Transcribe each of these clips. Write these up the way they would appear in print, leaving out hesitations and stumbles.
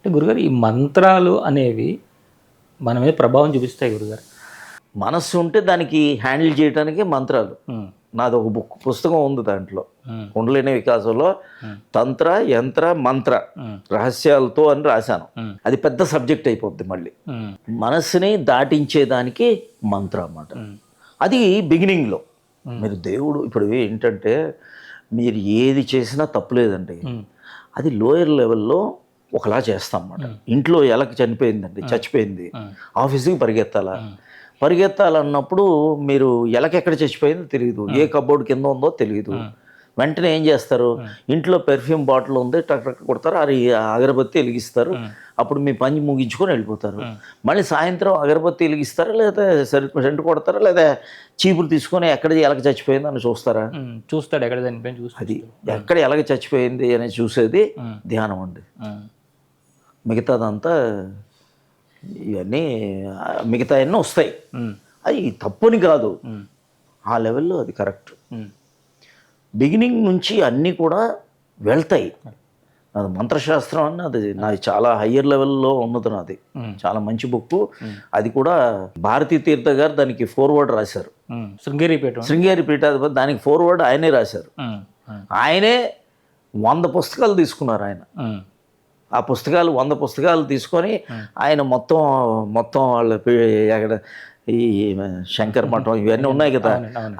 అంటే గురుగారు ఈ మంత్రాలు అనేవి మన మీద ప్రభావం చూపిస్తాయి గురుగారు. మనస్సు ఉంటే దానికి హ్యాండిల్ చేయడానికి మంత్రాలు. నాది ఒక పుస్తకం ఉంది, దాంట్లో కుండలిని వికాసంలో తంత్ర యంత్ర మంత్ర రహస్యాలతో అని రాశాను. అది పెద్ద సబ్జెక్ట్ అయిపోద్ది. మళ్ళీ మనస్సుని దాటించేదానికి మంత్ర అన్నమాట. అది బిగినింగ్లో. మీరు దేవుడు ఇప్పుడు ఏంటంటే మీరు ఏది చేసినా తప్పులేదండి. అది లోయర్ లెవెల్లో ఒకలా చేస్తాం అన్నమాట. ఇంట్లో ఎలక చచ్చిపోయింది, ఆఫీస్కి పరిగెత్తాలన్నప్పుడు మీరు ఎలక ఎక్కడ చచ్చిపోయిందో తెలియదు, ఏ కబోర్డ్ కింద ఉందో తెలియదు. వెంటనే ఏం చేస్తారు, ఇంట్లో పెర్ఫ్యూమ్ బాటిల్ ఉంది, టక్ టక్ కొడతారు, అది అగరబత్తి వెలిగిస్తారు, అప్పుడు మీ పని ముగించుకొని వెళ్ళిపోతారు. మళ్ళీ సాయంత్రం అగరబత్తి వెలిగిస్తారా, లేదా సెంటు కొడతారా, లేదా చీపులు తీసుకొని ఎక్కడ ఎలక చచ్చిపోయింది అని చూస్తాడు. ఎక్కడ చనిపోయింది అది ఎక్కడ ఎలక చచ్చిపోయింది అని చూసేది ధ్యానం అండి. మిగతాదంతా ఇవన్నీ మిగతా అన్నీ వస్తాయి. అది తప్పుని కాదు, ఆ లెవెల్లో అది కరెక్ట్. బిగినింగ్ నుంచి అన్నీ కూడా వెళ్తాయి. అది మంత్రశాస్త్రం అని అది నాది చాలా హయ్యర్ లెవెల్లో ఉన్నది. నాది చాలా మంచి బుక్. అది కూడా భారతీ తీర్థ గారు దానికి ఫోర్వర్డ్ రాశారు. శృంగేరి పీఠాధిపతి దానికి ఫోర్వర్డ్ ఆయనే రాశారు. ఆయనే 100 పుస్తకాలు తీసుకున్నారు ఆయన. ఆ పుస్తకాలు 100 పుస్తకాలు తీసుకొని ఆయన మొత్తం వాళ్ళ ఎక్కడ ఈ శంకర్ మఠం ఇవన్నీ ఉన్నాయి కదా,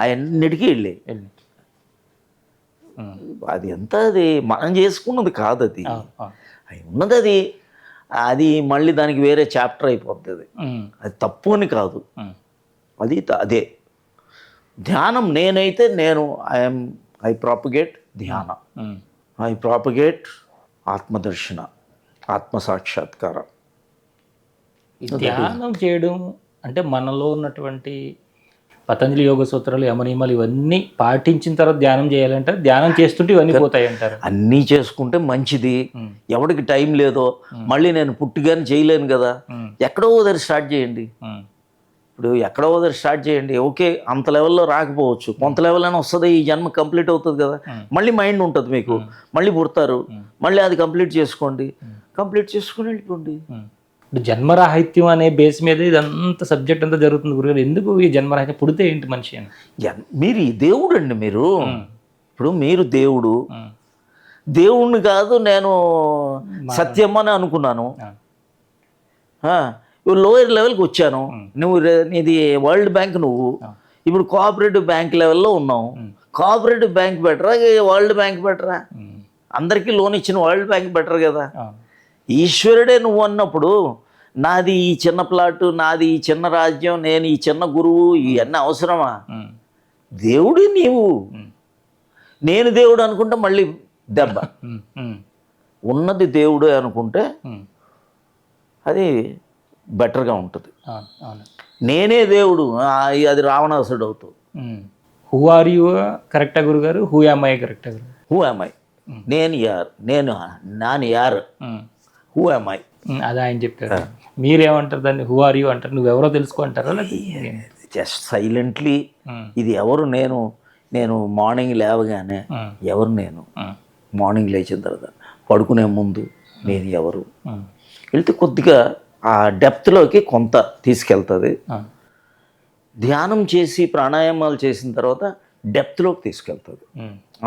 అవన్నిటికీ వెళ్ళి అది ఎంత, అది మనం చేసుకున్నది కాదు, అది ఉన్నది. అది మళ్ళీ దానికి వేరే చాప్టర్ అయిపోతుంది. అది తప్పు అని కాదు, అది అదే ధ్యానం. ఐ ప్రాపగేట్ ధ్యాన, ఐ ప్రాపగేట్ ఆత్మదర్శన, ఆత్మసాక్షాత్కారం. ధ్యానం చేయడం అంటే మనలో ఉన్నటువంటి పతంజలి యోగ సూత్రాలు, యమనియమాలు ఇవన్నీ పాటించిన తర్వాత ధ్యానం చేయాలంటే ధ్యానం చేస్తుంటే ఇవన్నీ పోతాయి అంటారు. అన్నీ చేసుకుంటే మంచిది. ఎవరికి టైం లేదో మళ్ళీ నేను పుట్టిగాని చేయలేను కదా, ఎక్కడో దగ్గర స్టార్ట్ చేయండి. ఇప్పుడు ఎక్కడో దగ్గర స్టార్ట్ చేయండి. ఓకే, అంత లెవెల్లో రాకపోవచ్చు, కొంత లెవెల్ అయినా వస్తుంది. ఈ జన్మ కంప్లీట్ అవుతుంది కదా, మళ్ళీ మైండ్ ఉంటుంది మీకు, మళ్ళీ పుడతారు, మళ్ళీ అది కంప్లీట్ చేసుకొని వెళ్ళిపోండి. ఇప్పుడు జన్మరాహిత్యం అనే బేస్ మీద ఇదంతా సబ్జెక్ట్ అంతా జరుగుతుంది గురుగారు. ఎందుకు ఈ జన్మరాహిత్యం, పుడితే ఏంటి మనిషి అని? మీరు దేవుడు అండి. ఇప్పుడు మీరు దేవుణ్ణి కాదు, నేను సత్యం అని అనుకున్నాను. లోయర్ లెవెల్కి వచ్చాను. నీది వరల్డ్ బ్యాంక్, నువ్వు ఇప్పుడు కోఆపరేటివ్ బ్యాంక్ లెవెల్లో ఉన్నావు. కోఆపరేటివ్ బ్యాంక్ బెటరా, వరల్డ్ బ్యాంక్ బెటరా? అందరికీ లోన్ ఇచ్చిన వరల్డ్ బ్యాంక్ బెటర్ కదా. ఈశ్వరుడే నువ్వు అన్నప్పుడు నాది ఈ చిన్న ప్లాటు, నాది ఈ చిన్న రాజ్యం, నేను ఈ చిన్న గురువు, ఇవన్నీ అవసరమా? దేవుడు నీవు, నేను దేవుడు అనుకుంటే మళ్ళీ దెబ్బ. ఉన్నది దేవుడే అనుకుంటే అది బెటర్గా ఉంటుంది. నేనే దేవుడు, అది రావణాసుడు అవుతుంది. హూ ఆర్ యు కరెక్టా గురుగారు? హూ యామ్ ఐ కరెక్టా? హూ యామ్ ఐ, నాని యార్, హూ యామ్ ఐ, అది ఆయన చెప్పారు. మీరేమంటారు దాన్ని? హూ ఆర్ యు అంటారు, నువ్వెవరో తెలుసుకో అంటారా? జస్ట్ సైలెంట్లీ ఇది ఎవరు, నేను మార్నింగ్ లేవగానే ఎవరు, నేను మార్నింగ్ లేచిన తర్వాత పడుకునే ముందు నేను ఎవరు వెళ్తే కొద్దిగా ఆ డెప్త్లోకి కొంత తీసుకెళ్తుంది. ధ్యానం చేసి ప్రాణాయామాలు చేసిన తర్వాత డెప్త్లోకి తీసుకెళ్తుంది.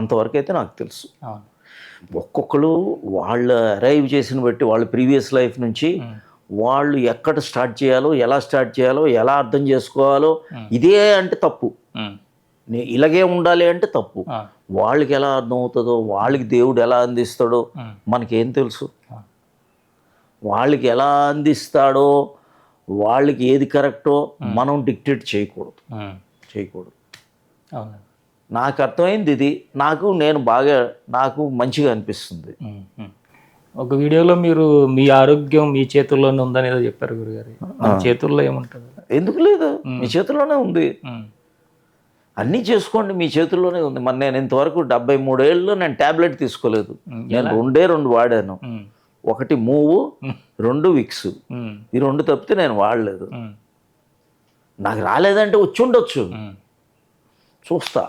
అంతవరకు అయితే నాకు తెలుసు. ఒక్కొక్కరు వాళ్ళ అరైవ్ చేసిన బట్టి, వాళ్ళ ప్రీవియస్ లైఫ్ నుంచి వాళ్ళు ఎక్కడ స్టార్ట్ చేయాలో, ఎలా స్టార్ట్ చేయాలో, ఎలా అర్థం చేసుకోవాలో, ఇదే అంటే తప్పు, ఇలాగే ఉండాలి అంటే తప్పు. వాళ్ళకి ఎలా అర్థం అవుతుందో, వాళ్ళకి దేవుడు ఎలా అందిస్తాడో మనకేం తెలుసు? వాళ్ళకి ఎలా అందిస్తాడో, వాళ్ళకి ఏది కరెక్టో మనం డిక్టేట్ చేయకూడదు. నాకు అర్థమైంది ఇది, నాకు మంచిగా అనిపిస్తుంది. ఒక వీడియోలో మీరు మీ ఆరోగ్యం మీ చేతుల్లోనే ఉందని ఏదో చెప్పారు గురుగారు. చేతుల్లో ఏముంటుంది? ఎందుకు లేదు, మీ చేతుల్లోనే ఉంది. అన్నీ చేసుకోండి, మీ చేతుల్లోనే ఉంది. మరి నేను ఇంతవరకు 73 ఏళ్ళలో నేను ట్యాబ్లెట్ తీసుకోలేదు. నేను 2 వాడాను. 1 మూవ్, 2 విక్స్. ఈ 2 తప్పితే నేను వాడలేదు. నాకు రాలేదంటే వచ్చి ఉండొచ్చు, చూస్తా.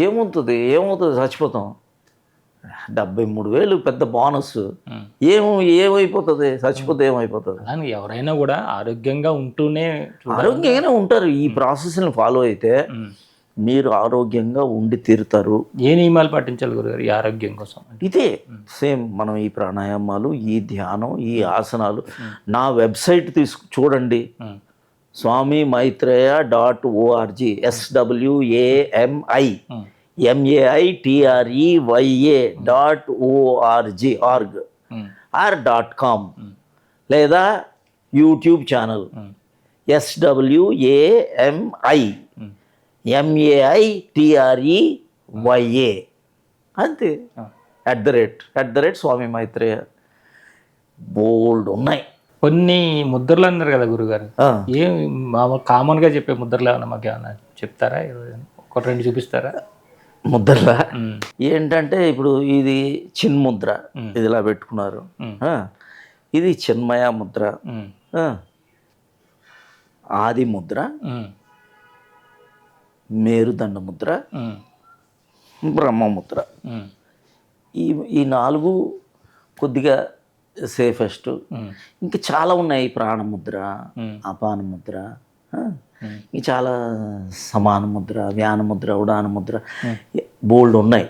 ఏమవుతుంది, చచ్చిపోతాం. 73,000 పెద్ద బోనస్. ఏమైపోతుంది, చచ్చిపోతే ఏమైపోతుంది? కానీ ఎవరైనా కూడా ఆరోగ్యంగా ఉంటూనే ఆరోగ్యంగానే ఉంటారు. ఈ ప్రాసెస్ని ఫాలో అయితే మీరు ఆరోగ్యంగా ఉండి తీరుతారు. ఏ నియమాలు పాటించాలి గురుగారు ఈ ఆరోగ్యం కోసం? ఇదే సేమ్ మనం ఈ ప్రాణాయామాలు, ఈ ధ్యానం, ఈ ఆసనాలు నా వెబ్సైట్ చూడండి, swamimaitreya.org, swamimaitreya.org .com, లేదా యూట్యూబ్ ఛానల్ SWAMIMAITREYA, అంతే. @ స్వామి మైత్రేయ. బోల్డ్ ఉన్నాయి. కొన్ని ముద్రలు అన్నారు కదా గురుగారు, ఏం కామన్గా చెప్పే ముద్రలు ఏమన్నా మాకు ఏమన్నా చెప్తారా? ఒక 2 చూపిస్తారా? ముద్రలా ఏంటంటే, ఇప్పుడు ఇది చిన్ముద్ర, ఇది ఇలా పెట్టుకున్నారు. ఇది చిన్మయ ముద్ర, ఆది ముద్ర, మేరుదండ ముద్ర, బ్రహ్మముద్ర. ఈ 4 కొద్దిగా సేఫెస్ట్. ఇంకా చాలా ఉన్నాయి, ప్రాణముద్ర, అపాన ముద్ర, ఇంకా చాలా సమాన ముద్ర, వ్యాన ముద్ర, ఉడాన ముద్ర, బోల్డ్ ఉన్నాయి.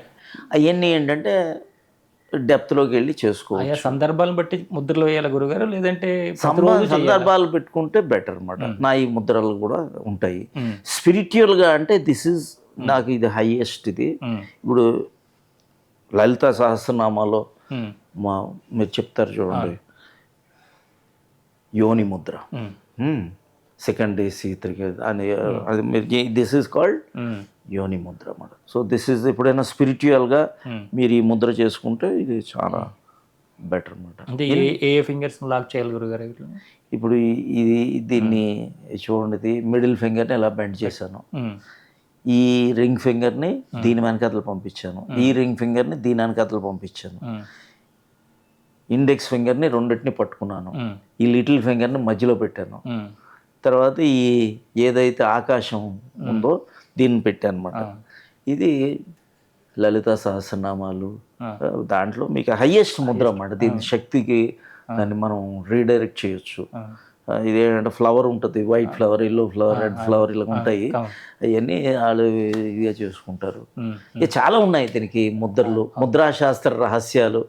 అవన్నీ ఏంటంటే డెప్త్లోకి వెళ్ళి చేసుకోవచ్చు. సందర్భాలను బట్టి ముద్రలు వేయాలి గురుగారు, లేదంటే సందర్భాలు పెట్టుకుంటే బెటర్ అనమాట. నా ఈ ముద్రలు కూడా ఉంటాయి. స్పిరిచువల్గా అంటే నాకు ఇది హైయెస్ట్. ఇది ఇప్పుడు లలిత సహస్రనామాలో మీరు చెప్తారు చూడండి, యోని ముద్ర, సెకండ్ C3 అని, అది దిస్ ఈజ్ కాల్డ్ యోని ముద్ర అన్నమాట. సో దిస్ ఈజ్ ఎప్పుడైనా స్పిరిచువల్గా మీరు ఈ ముద్ర చేసుకుంటే ఇది చాలా బెటర్ అనమాట. అంటే ఏ ఫింగర్స్ లాక్ చేయాలి గురుగారు? ఇప్పుడు దీన్ని చూడండి, మిడిల్ ఫింగర్ని ఇలా బెండ్ చేశాను, ఈ రింగ్ ఫింగర్ని దీని వెనకతలు పంపించాను, ఈ రింగ్ ఫింగర్ని దీని వెనకతలు పంపించాను, ఇండెక్స్ ఫింగర్ని రెండింటిని పట్టుకున్నాను, ఈ లిటిల్ ఫింగర్ని మధ్యలో పెట్టాను, తర్వాత ఈ ఏదైతే ఆకాశం ఉందో దీన్ని పెట్టాను అనమాట. ఇది లలిత సహస్రనామాలు, దాంట్లో మీకు హైయెస్ట్ ముద్ర అన్నమాట. దీని శక్తికి దాన్ని మనం రీడైరెక్ట్ చేయొచ్చు. ఇదేంటంటే ఫ్లవర్ ఉంటుంది, white flower, yellow flower, red flower, ఇలా ఉంటాయి. అవన్నీ వాళ్ళు ఇదిగా చేసుకుంటారు. ఇక చాలా ఉన్నాయి దీనికి ముద్రలు, ముద్రాశాస్త్ర రహస్యాలు.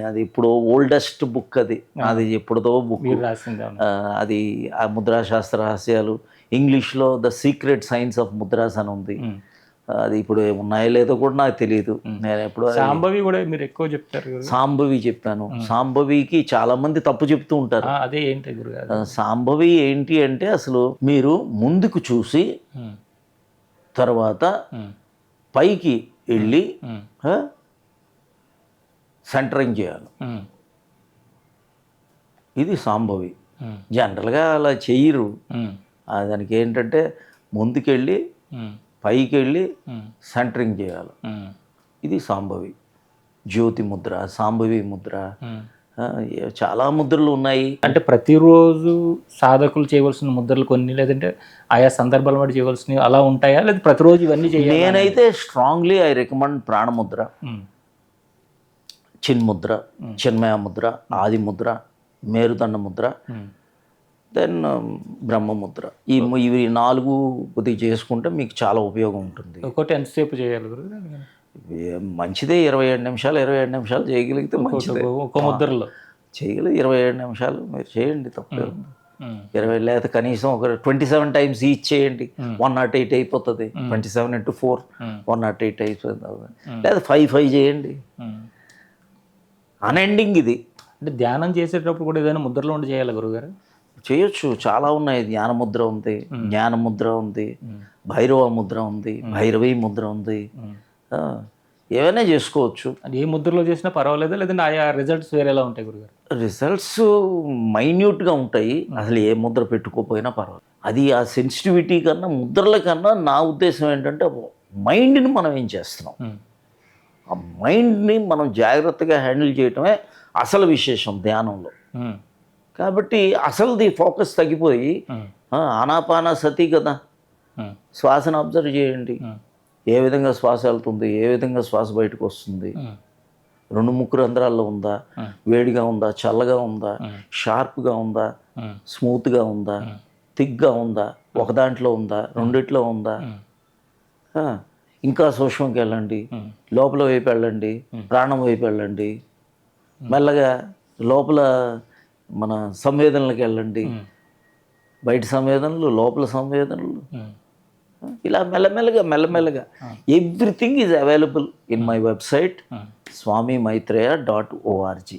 అది ఇప్పుడు ఓల్డెస్ట్ బుక్, అది ఎప్పుడుదో బుక్. అది ఆ ముద్రాశాస్త్ర రహస్యాలు ఇంగ్లీష్లో the secret science of mudras అని ఉంది. అది ఇప్పుడు ఉన్నాయో లేదో కూడా నాకు తెలియదు. నేను ఎప్పుడు సాంబవి కూడా మీరు ఎక్కువ చెప్తారు. సాంబవి చెప్పాను. సాంబవికి చాలా మంది తప్పు చెప్తూ ఉంటారు. అదే ఏంటి గురుగారు సాంబవి ఏంటి అంటే, అసలు మీరు ముందుకు చూసి తర్వాత పైకి వెళ్ళి సెంటరింగ్ చేయాలి. ఇది సాంబవి. జనరల్గా అలా చెయ్యరు. దానికి ఏంటంటే ముందుకెళ్ళి పైకి వెళ్ళి సెంటరింగ్ చేయాలి. ఇది సాంబవి. జ్యోతి ముద్ర, సాంబవి ముద్ర, చాలా ముద్రలు ఉన్నాయి. అంటే ప్రతిరోజు సాధకులు చేయవలసిన ముద్రలు కొన్ని, లేదంటే ఆయా సందర్భాల బట్టి చేయవలసినవి అలా ఉంటాయా, లేదా ప్రతిరోజు ఇవన్నీ చేయాలి? నేనైతే స్ట్రాంగ్లీ ఐ రికమెండ్ ప్రాణముద్ర, చిన్ముద్ర, చిన్మయ ముద్ర, ఆది ముద్ర, మేరుదండ ముద్ర, దెన్ బ్రహ్మముద్ర. ఇవి 4 కొద్దిగా చేసుకుంటే మీకు చాలా ఉపయోగం ఉంటుంది. ఒకటి ఎంతసేపు చేయాలి? మంచిదే, 27 నిమిషాలు చేయగలిగితే మంచిదే. ఒక ముద్రలో చేయగలిగి 27 నిమిషాలు మీరు చేయండి, తప్పలేదు. 20 లేదా కనీసం ఒక 27 టైమ్స్ ఈచ్ చేయండి, 108 అయిపోతుంది. 27 × 4 108 అయిపోతుంది. లేదా 5 చేయండి. అన్ఎండింగ్ ఇది. అంటే ధ్యానం చేసేటప్పుడు కూడా ఏదైనా ముద్రలో ఉండి చేయాలి గురుగారు? చేయొచ్చు, చాలా ఉన్నాయి. ధ్యాన ముద్ర ఉంది, జ్ఞాన ముద్ర ఉంది, భైరవ ముద్ర ఉంది, భైరవీ ముద్ర ఉంది. ఏవైనా చేసుకోవచ్చు. ఏ ముద్రలో చేసినా పర్వాలేదా, లేదంటే ఆయా రిజల్ట్స్ వేరేలా ఉంటాయి గురుగారు? రిజల్ట్స్ మైన్యూట్గా ఉంటాయి. అసలు ఏ ముద్ర పెట్టుకోపోయినా పర్వాలేదు. అది ఆ సెన్సిటివిటీ కన్నా, ముద్రల కన్నా నా ఉద్దేశం ఏంటంటే, మైండ్ని మనం ఏం చేస్తున్నాం, ఆ మైండ్ని మనం జాగ్రత్తగా హ్యాండిల్ చేయటమే అసలు విశేషం ధ్యానంలో. కాబట్టి అసలుది ఫోకస్ తగ్గిపోయి ఆనాపాన సతి కదా, శ్వాసను అబ్జర్వ్ చేయండి, ఏ విధంగా శ్వాస వెళ్తుంది, ఏ విధంగా శ్వాస బయటకు వస్తుంది, 2 రంధ్రాల్లో ఉందా, వేడిగా ఉందా, చల్లగా ఉందా, షార్ప్గా ఉందా, స్మూత్గా ఉందా, థిక్గా ఉందా, ఒక దాంట్లో ఉందా, రెండిట్లో ఉందా, ఇంకా సూక్ష్మంకి వెళ్ళండి, లోపల వైపు వెళ్ళండి, ప్రాణం వైపు వెళ్ళండి, మెల్లగా లోపల మన సంవేదనలకు వెళ్ళండి, బయట సంవేదనలు, లోపల సంవేదనలు, ఇలా మెల్లమెల్లగా everything is available in my website swamimaitreya.org.